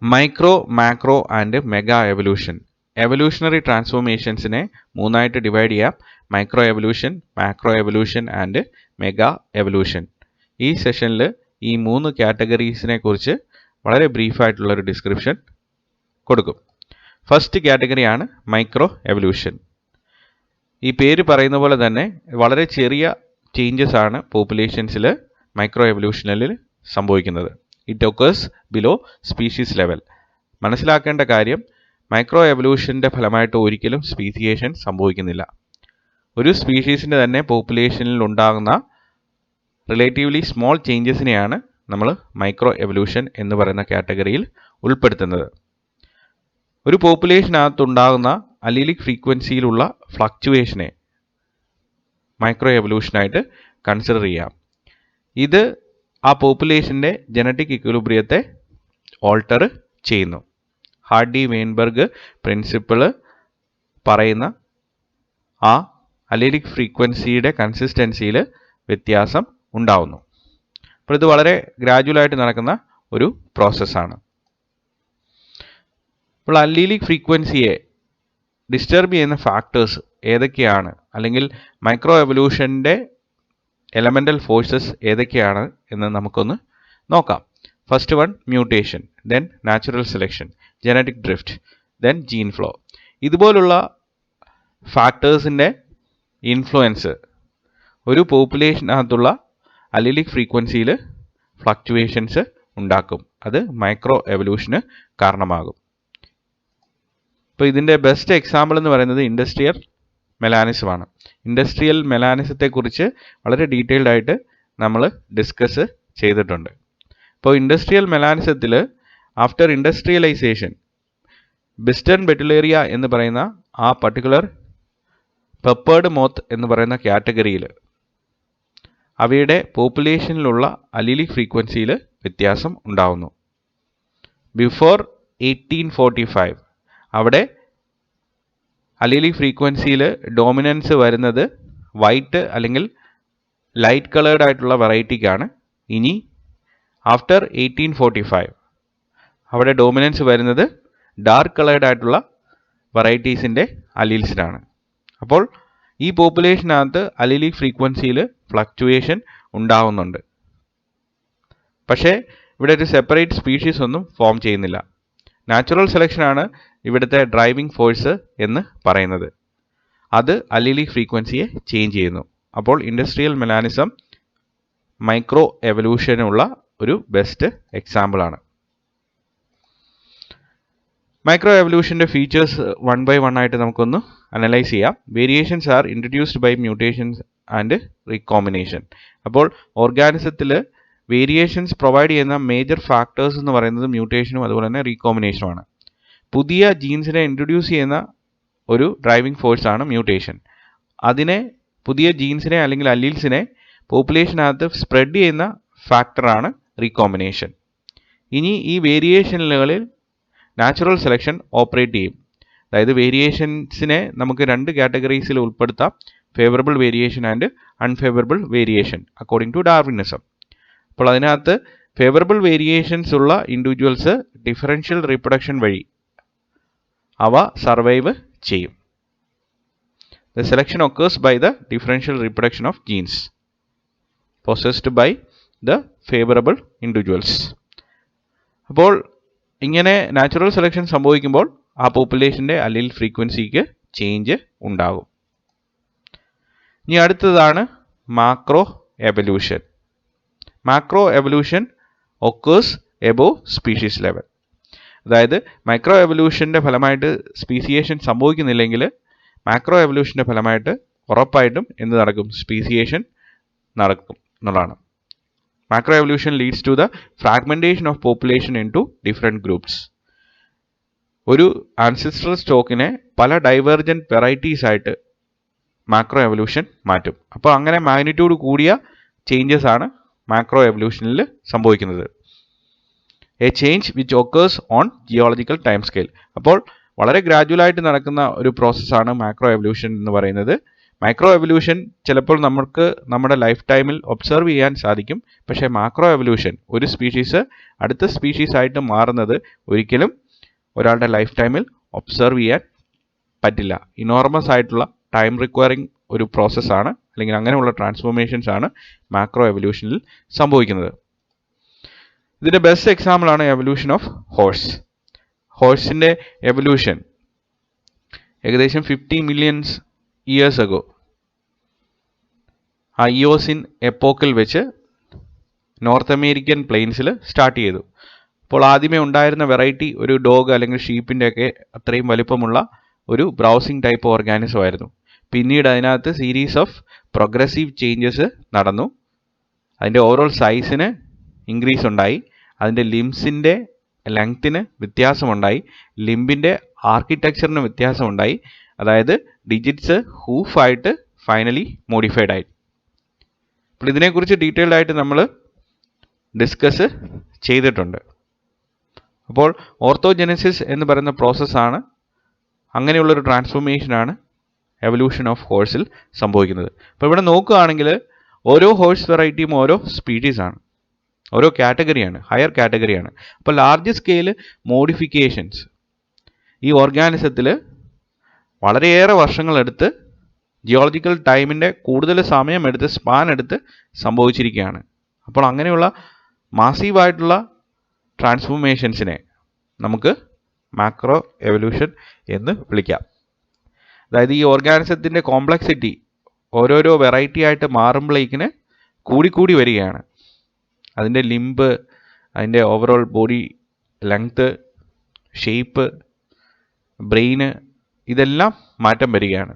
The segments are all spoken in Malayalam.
Micro, macro and mega evolution. Evolutionary ട്രാൻസ്ഫോർമേഷൻസിനെ മൂന്നായിട്ട് ഡിവൈഡ് ചെയ്യാം. Micro evolution, macro evolution and mega evolution. ഈ സെഷനിൽ ഈ മൂന്ന് കാറ്റഗറീസിനെ കുറിച്ച് വളരെ ബ്രീഫായിട്ടുള്ളൊരു ഡിസ്ക്രിപ്ഷൻ കൊടുക്കും. ഫസ്റ്റ് കാറ്റഗറിയാണ് മൈക്രോ എവല്യൂഷൻ. ഈ പേര് പറയുന്ന പോലെ തന്നെ വളരെ ചെറിയ ചേഞ്ചസ് ആണ് പോപ്പുലേഷൻസിൽ മൈക്രോ എവല്യൂഷനിൽ സംഭവിക്കുന്നത്. It occurs below species level. മനസ്സിലാക്കേണ്ട കാര്യം, മൈക്രോ എവല്യൂഷൻ്റെ ഫലമായിട്ട് ഒരിക്കലും സ്പീസിയേഷൻ സംഭവിക്കുന്നില്ല. ഒരു സ്പീഷീസിൻ്റെ തന്നെ പോപ്പുലേഷനിൽ ഉണ്ടാകുന്ന റിലേറ്റീവ്ലി സ്മോൾ ചേഞ്ചസിനെയാണ് നമ്മൾ മൈക്രോ എവല്യൂഷൻ എന്ന് പറയുന്ന കാറ്റഗറിയിൽ ഉൾപ്പെടുത്തുന്നത്. ഒരു പോപ്പുലേഷനകത്തുണ്ടാകുന്ന അലീലിക് ഫ്രീക്വൻസിയിലുള്ള ഫ്ലക്ച്വേഷനെ മൈക്രോ എവല്യൂഷനായിട്ട് കൺസിഡർ ചെയ്യാം. ഇത് ആ പോപ്പുലേഷൻ്റെ ജനറ്റിക് ഇക്വിലിബ്രിയത്തെ ഓൾട്ടർ ചെയ്യുന്നു. ഹാർഡി വെയിൻബർഗ് പ്രിൻസിപ്പിൾ പറയുന്ന ആ അലീലിക് ഫ്രീക്വൻസിയുടെ കൺസിസ്റ്റൻസിയിൽ വ്യത്യാസം ഉണ്ടാവുന്നു. അപ്പോൾ ഇത് വളരെ ഗ്രാജുവലായിട്ട് നടക്കുന്ന ഒരു പ്രോസസ്സാണ്. അപ്പോൾ അലീലിക് ഫ്രീക്വൻസിയെ ഡിസ്റ്റർബ് ചെയ്യുന്ന ഫാക്ടേഴ്സ് ഏതൊക്കെയാണ്, അല്ലെങ്കിൽ മൈക്രോ എവല്യൂഷൻ്റെ എലമെൻ്റൽ ഫോഴ്സസ് ഏതൊക്കെയാണ് എന്ന് നമുക്കൊന്ന് നോക്കാം. First one, mutation, then natural selection, genetic drift, then gene flow. ഇതുപോലുള്ള ഫാക്ടേഴ്സിൻ്റെ ഇൻഫ്ലുവൻസ് ഒരു പോപ്പുലേഷനകത്തുള്ള അലീലിക് ഫ്രീക്വൻസിയിൽ ഫ്ലക്ച്വേഷൻസ് ഉണ്ടാക്കും. അത് മൈക്രോ എവല്യൂഷന് കാരണമാകും. ഇപ്പോൾ ഇതിൻ്റെ ബെസ്റ്റ് എക്സാമ്പിൾ എന്ന് പറയുന്നത് ഇൻഡസ്ട്രിയൽ മെലാനിസമാണ്. ഇൻഡസ്ട്രിയൽ മെലാനിസത്തെക്കുറിച്ച് വളരെ ഡീറ്റെയിൽഡ് ആയിട്ട് നമ്മൾ ഡിസ്കസ് ചെയ്തിട്ടുണ്ട്. ഇപ്പോൾ ഇൻഡസ്ട്രിയൽ മെലാനിസത്തിൽ ആഫ്റ്റർ ഇൻഡസ്ട്രിയലൈസേഷൻ ബിസ്റ്റൺ ബെറ്റുലേറിയ എന്ന് പറയുന്ന ആ പർട്ടിക്കുലർ പെപ്പേർഡ് മോത്ത് എന്ന് പറയുന്ന കാറ്റഗറിയിൽ അവയുടെ പോപ്പുലേഷനിലുള്ള അലീലിക് ഫ്രീക്വൻസിയിൽ വ്യത്യാസം ഉണ്ടാവുന്നു. ബിഫോർ 1845 അവിടെ അലീലിക് ഫ്രീക്വൻസിയിൽ ഡോമിനൻസ് വരുന്നത് വൈറ്റ് അല്ലെങ്കിൽ ലൈറ്റ് കളേർഡ് ആയിട്ടുള്ള വെറൈറ്റിക്കാണ്. ഇനി ആഫ്റ്റർ 1845 അവിടെ ഡോമിനൻസ് വരുന്നത് ഡാർക്ക് കളേർഡ് ആയിട്ടുള്ള വെറൈറ്റീസിൻ്റെ അലീൽസിനാണ്. അപ്പോൾ ഈ പോപ്പുലേഷനകത്ത് അലീലിക് ഫ്രീക്വൻസിയിൽ ഫ്ലക്ച്വേഷൻ ഉണ്ടാവുന്നുണ്ട്. പക്ഷേ ഇവിടെ ഒരു സെപ്പറേറ്റ് സ്പീഷീസ് ഒന്നും ഫോം ചെയ്യുന്നില്ല. നാച്ചുറൽ സെലക്ഷനാണ് ഇവിടുത്തെ ഡ്രൈവിംഗ് ഫോഴ്സ് എന്ന് പറയുന്നത്. അത് അലീലിക് ഫ്രീക്വൻസിയെ ചേഞ്ച് ചെയ്യുന്നു. അപ്പോൾ ഇൻഡസ്ട്രിയൽ മെലാനിസം മൈക്രോ എവല്യൂഷനുള്ള ഒരു ബെസ്റ്റ് എക്സാമ്പിളാണ്. മൈക്രോ എവല്യൂഷൻ്റെ ഫീച്ചേഴ്സ് വൺ ബൈ വൺ ആയിട്ട് നമുക്കൊന്ന് അനലൈസ് ചെയ്യാം. Variations are introduced by mutations and recombination. അപ്പോൾ ഓർഗാനിസത്തിൽ വേരിയേഷൻസ് പ്രൊവൈഡ് ചെയ്യുന്ന മേജർ ഫാക്ടേഴ്സ് എന്ന് പറയുന്നത് മ്യൂട്ടേഷനും അതുപോലെ തന്നെ റീകോമ്പിനേഷനുമാണ്. പുതിയ ജീൻസിനെ ഇൻട്രൊഡ്യൂസ് ചെയ്യുന്ന ഒരു ഡ്രൈവിംഗ് ഫോഴ്സാണ് മ്യൂട്ടേഷൻ. അതിനെ പുതിയ ജീൻസിനെ അല്ലെങ്കിൽ അല്ലീൽസിനെ പോപ്പുലേഷനകത്ത് സ്പ്രെഡ് ചെയ്യുന്ന ഫാക്ടറാണ് റീകോമ്പിനേഷൻ. ഇനി ഈ വേരിയേഷനുകളിൽ നാച്ചുറൽ സെലക്ഷൻ ഓപ്പറേറ്റ് ചെയ്യും. അതായത് വേരിയേഷൻസിനെ നമുക്ക് രണ്ട് കാറ്റഗറീസിൽ ഉൾപ്പെടുത്താം: favourable variation and unfavourable variation according to Darwinism. അപ്പോൾ അതിനകത്ത് ഫേവറബിൾ വേരിയേഷൻസ് ഉള്ള ഇൻഡിവിജ്വൽസ് ഡിഫറൻഷ്യൽ റീപ്രൊഡക്ഷൻ വഴി അവ സർവൈവ് ചെയ്യും. The selection occurs by the differential reproduction of genes possessed by the favorable individuals. അപ്പോൾ ഇങ്ങനെ നാച്ചുറൽ സെലക്ഷൻ സംഭവിക്കുമ്പോൾ ആ പോപ്പുലേഷൻ്റെ അലീൽ ഫ്രീക്വൻസിക്ക് ചേഞ്ച് ഉണ്ടാകും. ഇനി അടുത്തതാണ് macro evolution. Macro evolution occurs above species level. അതായത് മൈക്രോ എവല്യൂഷൻ്റെ ഫലമായിട്ട് സ്പീസിയേഷൻ സംഭവിക്കുന്നില്ലെങ്കിൽ മാക്രോ എവല്യൂഷൻ്റെ ഫലമായിട്ട് ഉറപ്പായിട്ടും എന്ത് നടക്കും? സ്പീസിയേഷൻ നടക്കും എന്നുള്ളതാണ്. Macro evolution leads to the fragmentation of population into different groups. ഒരു ആൻസിസ്ട്രൽ സ്റ്റോക്കിനെ പല ഡൈവേർജൻറ്റ് വെറൈറ്റീസ് ആയിട്ട് മാക്രോ എവല്യൂഷൻ മാറ്റും. അപ്പോൾ അങ്ങനെ മാഗ്നിറ്റ്യൂഡ് കൂടിയ ചേഞ്ചസ് ആണ് മാക്രോ എവല്യൂഷനിൽ സംഭവിക്കുന്നത്. A change which occurs on geological time scale. അപ്പോൾ വളരെ ഗ്രാജുവലായിട്ട് നടക്കുന്ന ഒരു പ്രോസസ്സാണ് മാക്രോ എവല്യൂഷൻ എന്ന് പറയുന്നത്. മൈക്രോ എവല്യൂഷൻ ചിലപ്പോൾ നമുക്ക് നമ്മുടെ ലൈഫ് ടൈമിൽ ഒബ്സർവ് ചെയ്യാൻ സാധിക്കും. പക്ഷേ മാക്രോ എവല്യൂഷൻ, ഒരു സ്പീഷീസ് അടുത്ത സ്പീഷീസ് ആയിട്ട് മാറുന്നത് ഒരിക്കലും ഒരാളുടെ ലൈഫ് ടൈമിൽ ഒബ്സർവ് ചെയ്യാൻ പറ്റില്ല. ഇനോർമസ് ആയിട്ടുള്ള ടൈം റിക്വയറിങ് ഒരു പ്രോസസ്സാണ്, അല്ലെങ്കിൽ അങ്ങനെയുള്ള ട്രാൻസ്ഫോർമേഷൻസ് ആണ് മാക്രോ എവല്യൂഷനിൽ സംഭവിക്കുന്നത്. ഇതിൻ്റെ ബെസ്റ്റ് എക്സാമ്പിളാണ് എവല്യൂഷൻ ഓഫ് ഹോഴ്സ്. ഹോഴ്സിൻ്റെ എവല്യൂഷൻ ഏകദേശം 50 മില്യൺസ് ഇയേഴ്സ് അഗോ അയോസിൻ എപ്പോക്കിൽ വെച്ച് നോർത്ത് അമേരിക്കൻ പ്ലെയിൻസിൽ സ്റ്റാർട്ട് ചെയ്തു. അപ്പോൾ ആദ്യമേ ഉണ്ടായിരുന്ന വെറൈറ്റി ഒരു ഡോഗ് അല്ലെങ്കിൽ ഷീപ്പിൻ്റെ ഒക്കെ അത്രയും വലിപ്പമുള്ള ഒരു ബ്രൗസിംഗ് ടൈപ്പ് ഓർഗാനിസം ആയിരുന്നു. പിന്നീട് അതിനകത്ത് സീരീസ് ഓഫ് പ്രോഗ്രസീവ് ചേഞ്ചസ് നടന്നു. അതിൻ്റെ ഓവറോൾ സൈസിന് ഇൻക്രീസ് ഉണ്ടായി, അതിൻ്റെ ലിംസിൻ്റെ ലെങ്ത്തിന് വ്യത്യാസമുണ്ടായി, ലിംബിൻ്റെ ആർക്കിടെക്ചറിന് വ്യത്യാസമുണ്ടായി, അതായത് ഡിജിറ്റ്സ് ഹൂഫായിട്ട് ഫൈനലി മോഡിഫൈഡ് ആയി. അപ്പോൾ ഇതിനെക്കുറിച്ച് ഡീറ്റെയിൽഡ് ആയിട്ട് നമ്മൾ ഡിസ്കസ് ചെയ്തിട്ടുണ്ട്. അപ്പോൾ ഓർത്തോജെനസിസ് എന്ന് പറയുന്ന പ്രോസസ്സാണ്, അങ്ങനെയുള്ളൊരു ട്രാൻസ്ഫോർമേഷനാണ് എവല്യൂഷൻ ഓഫ് ഹോഴ്സിൽ സംഭവിക്കുന്നത്. അപ്പോൾ ഇവിടെ നോക്കുകയാണെങ്കിൽ ഓരോ ഹോഴ്സ് വെറൈറ്റിയും ഓരോ സ്പീഷീസാണ്, ഓരോ കാറ്റഗറിയാണ്, ഹയർ കാറ്റഗറിയാണ്. അപ്പോൾ ലാർജ് സ്കെയിൽ മോഡിഫിക്കേഷൻസ് ഈ ഓർഗാനിസത്തിൽ വളരെയേറെ വർഷങ്ങളെടുത്ത്, ജിയോളജിക്കൽ ടൈമിൻ്റെ കൂടുതൽ സമയമെടുത്ത്, സ്പാൻ എടുത്ത് സംഭവിച്ചിരിക്കുകയാണ്. അപ്പോൾ അങ്ങനെയുള്ള മാസീവായിട്ടുള്ള ട്രാൻസ്ഫോർമേഷൻസിനെ നമുക്ക് മാക്രോ എവല്യൂഷൻ എന്ന് വിളിക്കാം. അതായത് ഈ ഓർഗാനിസത്തിൻ്റെ കോംപ്ലക്സിറ്റി ഓരോരോ വെറൈറ്റി ആയിട്ട് മാറുമ്പോഴേക്കിന് കൂടിക്കൂടി വരികയാണ്. അതിൻ്റെ ലിംബ്, അതിൻ്റെ ഓവറോൾ ബോഡി ലെങ്ത്ത്, ഷേപ്പ്, ബ്രെയിന്, ഇതെല്ലാം മാറ്റം വരികയാണ്.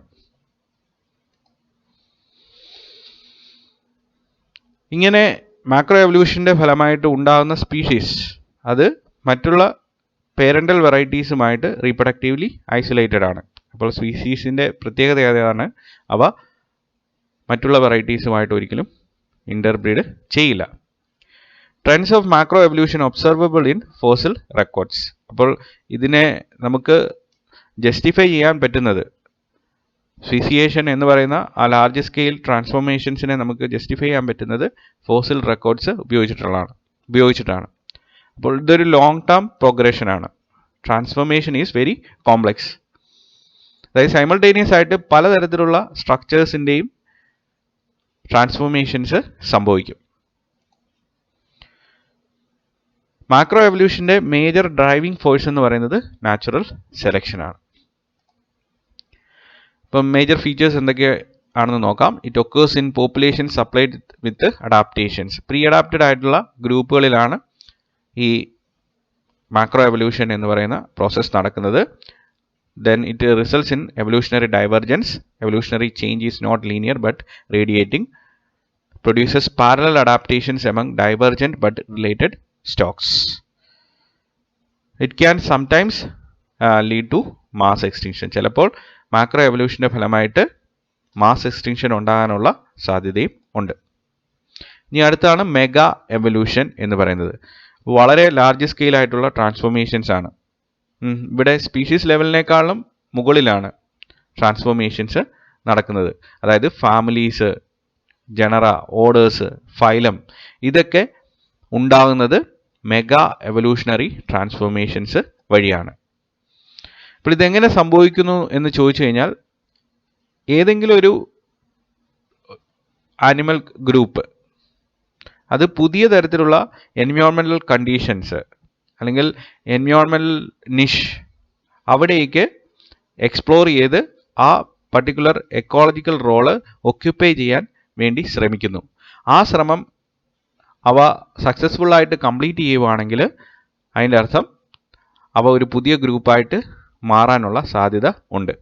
ഇങ്ങനെ മാക്രോ എവല്യൂഷൻ്റെ ഫലമായിട്ട് ഉണ്ടാകുന്ന സ്പീഷീസ് അത് മറ്റുള്ള പേരൻ്റൽ വെറൈറ്റീസുമായിട്ട് റീപ്രൊഡക്റ്റീവ്ലി ഐസൊലേറ്റഡ് ആണ്. അപ്പോൾ സ്പീഷീസിൻ്റെ പ്രത്യേകത ഏതാണ്? അവ മറ്റുള്ള വെറൈറ്റീസുമായിട്ട് ഒരിക്കലും ഇൻ്റർബ്രീഡ് ചെയ്യില്ല. Trends of macro evolution observable in fossil records. അപ്പോൾ ഇതിനെ നമുക്ക് ജസ്റ്റിഫൈ ചെയ്യാൻ പറ്റുന്നത്, സ്പീസിയേഷൻ എന്ന് പറയുന്ന ആ ലാർജ് സ്കെയിൽ ട്രാൻസ്ഫോർമേഷൻസിനെ നമുക്ക് ജസ്റ്റിഫൈ ചെയ്യാൻ പറ്റുന്നത് ഫോസിൽ റെക്കോർഡ്സ് ഉപയോഗിച്ചിട്ടാണ്. അപ്പോൾ ഇതൊരു ലോങ് ടേം പ്രോഗ്രഷനാണ്. Transformation is very complex. അതായത് സൈമൾട്ടേനിയസ് ആയിട്ട് പലതരത്തിലുള്ള സ്ട്രക്ചേഴ്സിൻ്റെയും ട്രാൻസ്ഫോർമേഷൻസ് സംഭവിക്കും. മാക്രോ എവല്യൂഷൻ്റെ മേജർ ഡ്രൈവിംഗ് ഫോഴ്സ് എന്ന് പറയുന്നത് നാച്ചുറൽ സെലക്ഷനാണ്. ഇപ്പം മേജർ ഫീച്ചേഴ്സ് എന്തൊക്കെയാണെന്ന് നോക്കാം. It occurs in population supplied with adaptations. Pre adapted ആയിട്ടുള്ള ഗ്രൂപ്പുകളിലാണ് ഈ മാക്രോ എവല്യൂഷൻ എന്ന് പറയുന്ന പ്രോസസ്സ് നടക്കുന്നത്. Then it results in evolutionary divergence. Evolutionary change is not linear but radiating. Produces parallel adaptations among divergent but related stocks. It can sometimes lead to mass extinction. ചിലപ്പോൾ മാക്രോ എവല്യൂഷൻ്റെ ഫലമായിട്ട് മാസ് എക്സ്റ്റിങ്ഷൻ ഉണ്ടാകാനുള്ള സാധ്യതയും ഉണ്ട്. ഇനി അടുത്താണ് മെഗാ എവല്യൂഷൻ എന്ന് പറയുന്നത്. വളരെ ലാർജ് സ്കെയിൽ ആയിട്ടുള്ള ട്രാൻസ്ഫോർമേഷൻസ് ആണ്. ഇവിടെ സ്പീഷീസ് ലെവലിനേക്കാളും മുകളിലാണ് ട്രാൻസ്ഫോർമേഷൻസ് നടക്കുന്നത്. അതായത് ഫാമിലീസ്, ജനറ, ഓർഡേഴ്സ്, ഫൈലം, ഇതൊക്കെ ഉണ്ടാകുന്നത് മെഗാ എവല്യൂഷണറി ട്രാൻസ്ഫോർമേഷൻസ് വഴിയാണ്. അപ്പോൾ ഇതെങ്ങനെ സംഭവിക്കുന്നു എന്ന് ചോദിച്ചു കഴിഞ്ഞാൽ, ഏതെങ്കിലും ഒരു ആനിമൽ ഗ്രൂപ്പ് അത് പുതിയ തരത്തിലുള്ള എൻവയോൺമെൻറ്റൽ കണ്ടീഷൻസ് അല്ലെങ്കിൽ എൻവയോൺമെൻറ്റൽ നിഷ് അവിടേക്ക് എക്സ്പ്ലോർ ചെയ്ത് ആ പർട്ടിക്കുലർ എക്കോളജിക്കൽ റോള് ഒക്യുപ്പൈ ചെയ്യാൻ വേണ്ടി ശ്രമിക്കുന്നു. ആ ശ്രമം അവ സക്സസ്ഫുള്ളായിട്ട് കംപ്ലീറ്റ് ചെയ്യുവാണെങ്കിൽ അതിൻ്റെ അർത്ഥം അവ ഒരു പുതിയ ഗ്രൂപ്പായിട്ട് മാറാനുള്ള സാധ്യത ഉണ്ട്.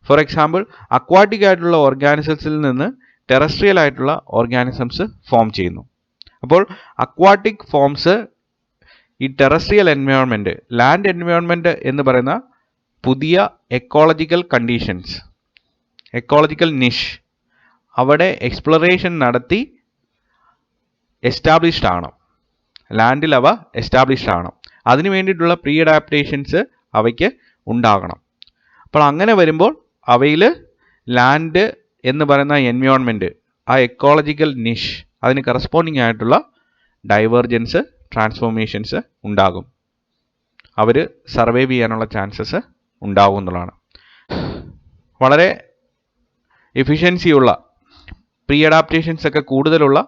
ഫോർ എക്സാമ്പിൾ, അക്വാട്ടിക് ആയിട്ടുള്ള ഓർഗാനിസംസിൽ നിന്ന് ടെറസ്ട്രിയൽ ആയിട്ടുള്ള ഓർഗാനിസംസ് ഫോം ചെയ്യുന്നു. അപ്പോൾ അക്വാട്ടിക് ഫോംസ് ഈ ടെറസ്ട്രിയൽ എൻവയോൺമെൻറ്റ്, ലാൻഡ് എൻവയോൺമെൻറ്റ് എന്ന് പറയുന്ന പുതിയ എക്കോളജിക്കൽ കണ്ടീഷൻസ്, എക്കോളജിക്കൽ നിഷ് അവിടെ എക്സ്പ്ലോറേഷൻ നടത്തി എസ്റ്റാബ്ലിഷ്ഡ് ആണ്. ലാൻഡിൽ അവ എസ്റ്റാബ്ലിഷ്ഡ് ആണ്. അതിന് വേണ്ടിയിട്ടുള്ള പ്രീ അഡാപ്റ്റേഷൻസ് അവയ്ക്ക് ഉണ്ടാകണം. അപ്പോൾ അങ്ങനെ വരുമ്പോൾ അവയിൽ ലാൻഡ് എന്ന് പറയുന്ന എൻവയോൺമെൻറ്റ്, ആ എക്കോളജിക്കൽ നിഷ്, അതിന് കറസ്പോണ്ടിങ് ആയിട്ടുള്ള ഡൈവേർജൻസ്, ട്രാൻസ്ഫോർമേഷൻസ് ഉണ്ടാകും. അവർ സർവൈവ് ചെയ്യാനുള്ള ചാൻസസ് ഉണ്ടാകും എന്നുള്ളതാണ്. വളരെ എഫിഷ്യൻസിയുള്ള പ്രീ അഡാപ്റ്റേഷൻസ് ഒക്കെ കൂടുതലുള്ള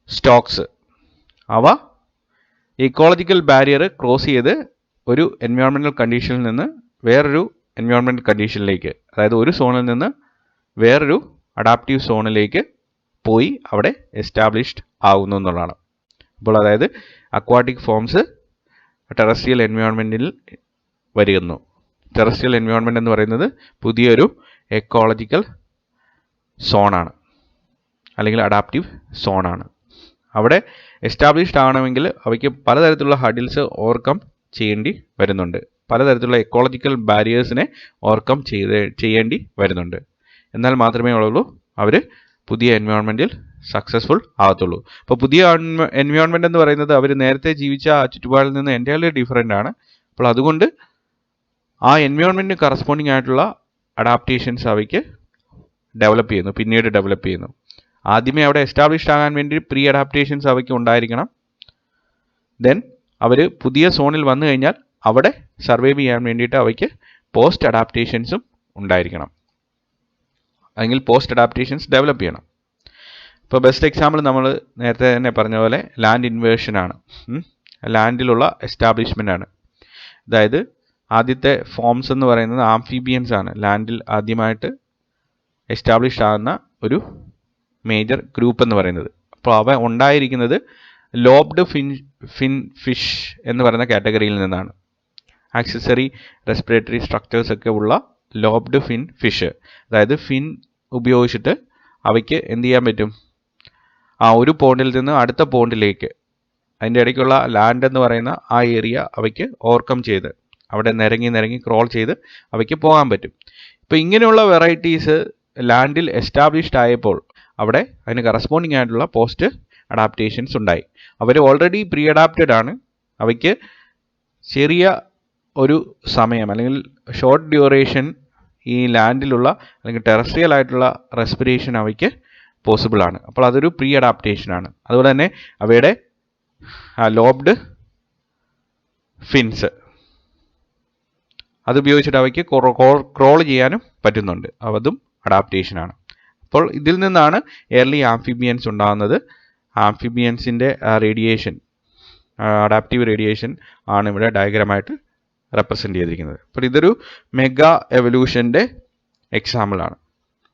സ്റ്റോക്സ്, അവ ഇക്കോളജിക്കൽ ബാരിയർ ക്രോസ് ചെയ്ത് ഒരു എൻവയോൺമെൻറ്റൽ കണ്ടീഷനിൽ നിന്ന് വേറൊരു എൻവയോൺമെൻറ്റൽ കണ്ടീഷനിലേക്ക്, അതായത് ഒരു സോണിൽ നിന്ന് വേറൊരു അഡാപ്റ്റീവ് സോണിലേക്ക് പോയി അവിടെ എസ്റ്റാബ്ലിഷ്ഡ് ആകുന്നു എന്നുള്ളതാണ്. അപ്പോൾ അതായത് അക്വാട്ടിക് ഫോംസ് ടെറസ്ട്രിയൽ എൻവയോൺമെൻറ്റിൽ വരുന്നു. ടെറസ്ട്രിയൽ എൻവയോൺമെൻറ്റ് എന്ന് പറയുന്നത് പുതിയൊരു എക്കോളജിക്കൽ സോണാണ്, അല്ലെങ്കിൽ അഡാപ്റ്റീവ് സോണാണ്. അവിടെ എസ്റ്റാബ്ലിഷ്ഡ് ആവണമെങ്കിൽ അവയ്ക്ക് പലതരത്തിലുള്ള ഹഡിൽസ് ഓവർകം ചെയ്യേണ്ടി വരുന്നുണ്ട്, പലതരത്തിലുള്ള എക്കോളജിക്കൽ ബാരിയേഴ്സിനെ ഓവർകം ചെയ്യേണ്ടി വരുന്നുണ്ട്. എന്നാൽ മാത്രമേ ഉള്ളൂ അവർ പുതിയ എൻവയോൺമെൻറ്റിൽ സക്സസ്ഫുൾ ആകത്തുള്ളൂ. അപ്പോൾ പുതിയ എൻവയോൺമെൻറ്റ് എന്ന് പറയുന്നത് അവർ നേരത്തെ ജീവിച്ച ആ ചുറ്റുപാടിൽ നിന്ന് എൻ്റയർലി ഡിഫറെൻ്റ് ആണ്. അപ്പോൾ അതുകൊണ്ട് ആ എൻവയോൺമെൻറ്റിന് കറസ്പോണ്ടിങ് ആയിട്ടുള്ള അഡാപ്റ്റേഷൻസ് അവയ്ക്ക് പിന്നീട് ഡെവലപ്പ് ചെയ്യുന്നു. ആദ്യമേ അവിടെ എസ്റ്റാബ്ലിഷ്ഡ് ആകാൻ വേണ്ടി പ്രീ അഡാപ്റ്റേഷൻസ് അവയ്ക്ക് ഉണ്ടായിരിക്കണം. ദെൻ അവർ പുതിയ സോണിൽ വന്നു കഴിഞ്ഞാൽ അവിടെ സർവൈവ് ചെയ്യാൻ വേണ്ടിയിട്ട് അവയ്ക്ക് പോസ്റ്റ് അഡാപ്റ്റേഷൻസും ഉണ്ടായിരിക്കണം, അല്ലെങ്കിൽ പോസ്റ്റ് അഡാപ്റ്റേഷൻസ് ഡെവലപ്പ് ചെയ്യണം. ഇപ്പോൾ ബെസ്റ്റ് എക്സാമ്പിൾ നമ്മൾ നേരത്തെ തന്നെ പറഞ്ഞ പോലെ ലാൻഡ് ഇൻവേർഷനാണ്, ലാൻഡിലുള്ള എസ്റ്റാബ്ലിഷ്മെൻ്റ് ആണ്. അതായത് ആദ്യത്തെ ഫോംസ് എന്ന് പറയുന്നത് ആംഫിബിയൻസ് ആണ്, ലാൻഡിൽ ആദ്യമായിട്ട് എസ്റ്റാബ്ലിഷ് ആകുന്ന ഒരു മേജർ ഗ്രൂപ്പ് എന്ന് പറയുന്നത്. അപ്പോൾ അവ ഉണ്ടായിരിക്കുന്നത് ലോബ്ഡ് ഫിഷ് എന്ന് പറയുന്ന കാറ്റഗറിയിൽ നിന്നാണ്. ആക്സസറി റെസ്പിറേറ്ററി സ്ട്രക്ചേഴ്സ് ഒക്കെ ഉള്ള ലോബ്ഡ് ഫിഷ്, അതായത് ഫിൻ ഉപയോഗിച്ചിട്ട് അവയ്ക്ക് എന്ത് ചെയ്യാൻ പറ്റും, ആ ഒരു പോണ്ടിൽ നിന്ന് അടുത്ത പോണ്ടിലേക്ക്, അതിൻ്റെ ഇടയ്ക്കുള്ള ലാൻഡ് എന്ന് പറയുന്ന ആ ഏരിയ അവയ്ക്ക് ഓവർകം ചെയ്ത് അവിടെ നിരങ്ങി ക്രോൾ ചെയ്ത് അവയ്ക്ക് പോകാൻ പറ്റും. ഇപ്പോൾ ഇങ്ങനെയുള്ള വെറൈറ്റീസ് ലാൻഡിൽ എസ്റ്റാബ്ലിഷ്ഡ് ആയപ്പോൾ അവിടെ അതിന് കറസ്പോണ്ടിങ് ആയിട്ടുള്ള പോസ്റ്റ് അഡാപ്റ്റേഷൻസ് ഉണ്ടായി. അവർ ഓൾറെഡി പ്രീ അഡാപ്റ്റഡ് ആണ്, അവയ്ക്ക് ചെറിയ ഒരു സമയം അല്ലെങ്കിൽ ഷോർട്ട് ഡ്യൂറേഷൻ ഈ ലാൻഡിലുള്ള അല്ലെങ്കിൽ ടെറസ്ട്രിയൽ ആയിട്ടുള്ള റെസ്പിറേഷൻ അവയ്ക്ക് പോസിബിൾ ആണ്. അപ്പോൾ അതൊരു പ്രീ അഡാപ്റ്റേഷൻ ആണ്. അതുപോലെ തന്നെ അവയുടെ ലോബ്ഡ് ഫിൻസ് അതുപയോഗിച്ചിട്ട് അവയ്ക്ക് ക്രോൾ ചെയ്യാനും പറ്റുന്നുണ്ട്, അതും അഡാപ്റ്റേഷനാണ്. അപ്പോൾ ഇതിൽ നിന്നാണ് എയർലി ആംഫിബിയൻസ് ഉണ്ടാകുന്നത്. ആംഫിബിയൻസിൻ്റെ റേഡിയേഷൻ, അഡാപ്റ്റീവ് റേഡിയേഷൻ ആണ് ഇവിടെ ഡയഗ്രമായിട്ട് റെപ്രസെൻ്റ് ചെയ്തിരിക്കുന്നത്. അപ്പോൾ ഇതൊരു മെഗാ എവല്യൂഷൻ്റെ എക്സാമ്പിളാണ്.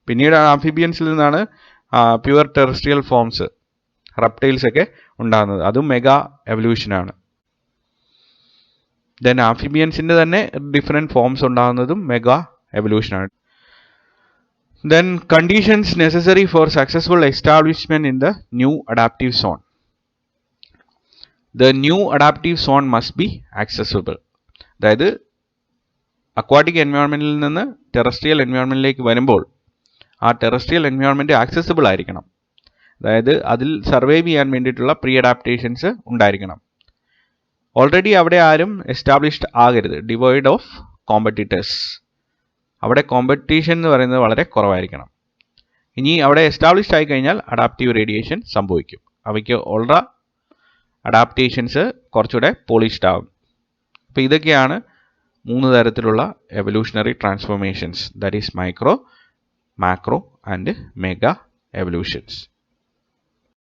പിന്നീട് ആംഫിബിയൻസിൽ നിന്നാണ് പ്യുവർ ടെറസ്ട്രിയൽ ഫോംസ്, റെപ്റ്റൈൽസ് ഒക്കെ ഉണ്ടാകുന്നത്. അതും മെഗാ എവല്യൂഷനാണ്. ദെൻ ആംഫിബിയൻസിൻ്റെ തന്നെ ഡിഫറെൻറ്റ് ഫോംസ് ഉണ്ടാകുന്നതും മെഗാ എവല്യൂഷനാണ്. Then conditions necessary for successful establishment in the new adaptive zone. The new adaptive zone must be accessible. അതായത് അക്വാട്ടിക് എൻവയോൺമെൻറ്റിൽ നിന്ന് ടെറസ്ട്രിയൽ എൻവയോൺമെൻറ്റിലേക്ക് വരുമ്പോൾ ആ ടെറസ്ട്രിയൽ എൻവയോൺമെൻറ്റ് ആക്സസിബിൾ ആയിരിക്കണം. അതായത് അതിൽ സർവൈവ് ചെയ്യാൻ വേണ്ടിയിട്ടുള്ള പ്രീ അഡാപ്റ്റേഷൻസ് ഉണ്ടായിരിക്കണം. ഓൾറെഡി അവിടെ ആരും എസ്റ്റാബ്ലിഷ്ഡ് ആകരുത്, ഡിവോയ്ഡ് ഓഫ് കോമ്പറ്റീറ്റേഴ്സ്. അവിടെ കോമ്പറ്റീഷൻ എന്ന് പറയുന്നത് വളരെ കുറവായിരിക്കണം. ഇനി അവിടെ എസ്റ്റാബ്ലിഷ്ഡ് ആയി കഴിഞ്ഞാൽ അഡാപ്റ്റീവ് റേഡിയേഷൻ സംഭവിക്കും. അവയ്ക്ക് ഉള്ള അഡാപ്റ്റേഷൻസ് കുറച്ചുകൂടെ പോളിഷ്ഡ് ആകും. അപ്പോൾ ഇതൊക്കെയാണ് 3 തരത്തിലുള്ള evolutionary transformations, that is micro, macro and mega evolutions.